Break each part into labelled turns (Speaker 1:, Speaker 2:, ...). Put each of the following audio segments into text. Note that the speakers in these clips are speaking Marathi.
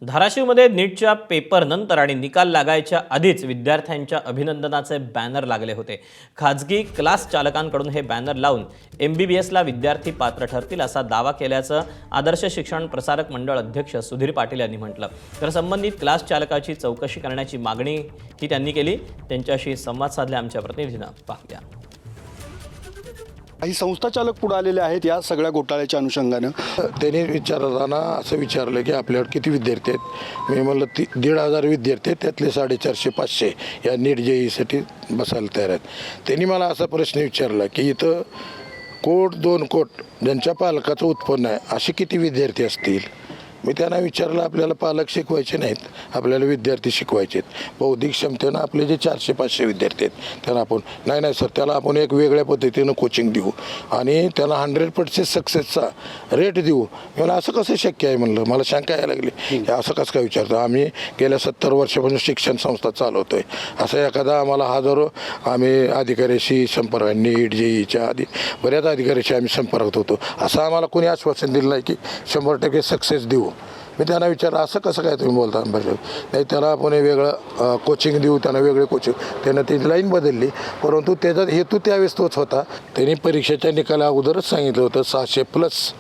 Speaker 1: धाराशिवमध्ये नीटच्या पेपरनंतर आणि निकाल लागायच्या आधीच विद्यार्थ्यांच्या अभिनंदनाचे बॅनर लागले होते। खाजगी क्लास चालकांकडून हे बॅनर लावून MBBSला विद्यार्थी पात्र ठरतील असा दावा केल्याचं आदर्श शिक्षण प्रसारक मंडळ अध्यक्ष सुधीर पाटील यांनी म्हटलं। तर संबंधित क्लास चालकाची चौकशी करण्याची मागणी ही त्यांनी केली। त्यांच्याशी संवाद साधला आमच्या प्रतिनिधीनं, पाहूया।
Speaker 2: काही संस्था चालक पुढे आलेले आहेत या सगळ्या घोटाळ्याच्या अनुषंगाने।
Speaker 3: त्यांनी विचारताना असं विचारलं की आपल्यावर किती विद्यार्थी आहेत। मी म्हणलं 1,500 विद्यार्थी आहेत, त्यातले 450-500 या नीट JEEसाठी बसायला तयार आहेत। त्यांनी मला असा प्रश्न विचारला की इथं 1-2 कोट ज्यांच्या पालकाचं उत्पन्न आहे असे किती विद्यार्थी असतील। मी त्यांना विचारलं, आपल्याला पालक शिकवायचे नाहीत, आपल्याला विद्यार्थी शिकवायचे आहेत। बौद्धिक क्षमतेनं आपले जे 400-500 विद्यार्थी आहेत त्यांना आपण नाही सर, त्याला आपण एक वेगळ्या पद्धतीनं कोचिंग देऊ आणि त्याला 100% सक्सेसचा रेट देऊ। मला असं कसं शक्य आहे म्हणलं, मला शंका यायला लागली की असं कसं काय विचारतो। आम्ही गेल्या 70 वर्षापासून शिक्षण संस्था चालवतोय, असं एखादा आम्हाला हजारो आम्ही अधिकाऱ्याशी संपर्क, नीट JEEच्या आधी बऱ्याच अधिकाऱ्याशी आम्ही संपर्कात होतो, असं आम्हाला कोणी आश्वासन दिलं नाही की 100% सक्सेस देऊ। मी त्यांना विचारलं, असं कसं काय तुम्ही बोलता नाही, त्याला आपण वेगळं कोचिंग देऊ, त्यांना वेगळे कोचिंग। त्यानं ती लाईन बदलली, परंतु त्याचा हेतू त्यावेळेस तोच होता। त्यांनी परीक्षेच्या निकाला अगोदरच सांगितलं होतं 600+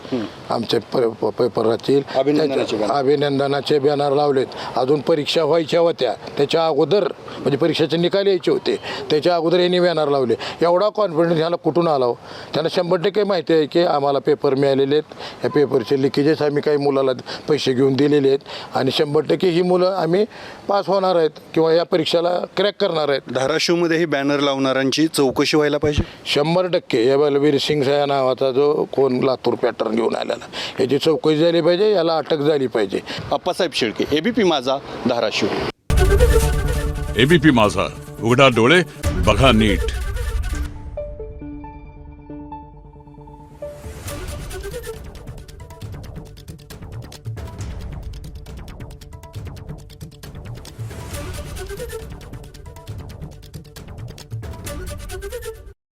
Speaker 3: आमचे पेपर राहतील, अभिनंदनाचे बॅनर लावलेत। अजून परीक्षा व्हायच्या होत्या त्याच्या अगोदर, म्हणजे परीक्षेचे निकाल यायचे होते त्याच्या अगोदर यांनी बॅनर लावले। एवढा कॉन्फिडन्स ह्याला कुठून आला हो? त्यांना 100% माहिती आहे की आम्हाला पेपर मिळालेले आहेत, या पेपरचे लिकेजेस आम्ही काही मुलाला पैसे घेऊन दिलेले आहेत आणि 100% ही मुलं आम्ही पास होणार आहेत किंवा या परीक्षेला क्रॅक करणार आहेत।
Speaker 2: धाराशिवमध्ये ही बॅनर लावणाऱ्यांची चौकशी व्हायला पाहिजे
Speaker 3: 100%। या बलबीर सिंग या नावाचा जो कोण लातूर पॅटर्न घेऊन आलेला, याची चौकशी झाली पाहिजे, याला अटक झाली पाहिजे।
Speaker 2: अप्पासाहेब शेळके, ABP माझा, धाराशिव।
Speaker 4: ABP माझा, उघडा डोळे बघा नीट।
Speaker 5: Thank you.